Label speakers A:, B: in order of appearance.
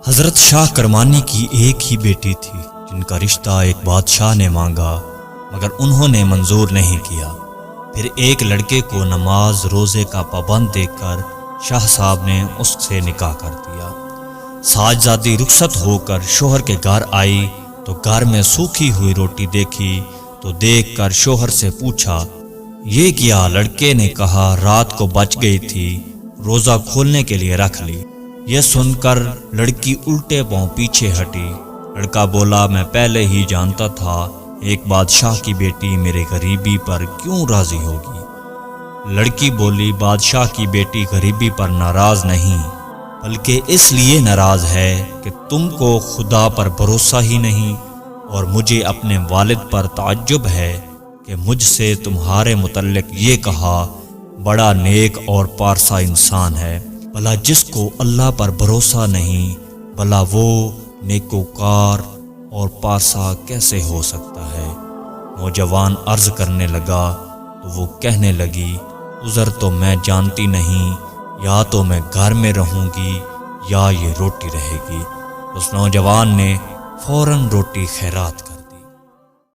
A: حضرت شاہ کرمانی کی ایک ہی بیٹی تھی جن کا رشتہ ایک بادشاہ نے مانگا مگر انہوں نے منظور نہیں کیا۔ پھر ایک لڑکے کو نماز روزے کا پابند دیکھ کر شاہ صاحب نے اس سے نکاح کر دیا۔ ساجزادی رخصت ہو کر شوہر کے گھر آئی تو گھر میں سوکھی ہوئی روٹی دیکھی تو دیکھ کر شوہر سے پوچھا، یہ کیا؟ لڑکے نے کہا، رات کو بچ گئی تھی، روزہ کھولنے کے لیے رکھ لی۔ یہ سن کر لڑکی الٹے پاؤں پیچھے ہٹی۔ لڑکا بولا، میں پہلے ہی جانتا تھا ایک بادشاہ کی بیٹی میرے غریبی پر کیوں راضی ہوگی۔ لڑکی بولی، بادشاہ کی بیٹی غریبی پر ناراض نہیں بلکہ اس لیے ناراض ہے کہ تم کو خدا پر بھروسہ ہی نہیں، اور مجھے اپنے والد پر تعجب ہے کہ مجھ سے تمہارے متعلق یہ کہا، بڑا نیک اور پارسا انسان ہے۔ بھلا جس کو اللہ پر بھروسہ نہیں، بھلا وہ نیکوکار اور پارسا کیسے ہو سکتا ہے؟ نوجوان عرض کرنے لگا تو وہ کہنے لگی، عذر تو میں جانتی نہیں، یا تو میں گھر میں رہوں گی یا یہ روٹی رہے گی۔ اس نوجوان نے فوراً روٹی خیرات کر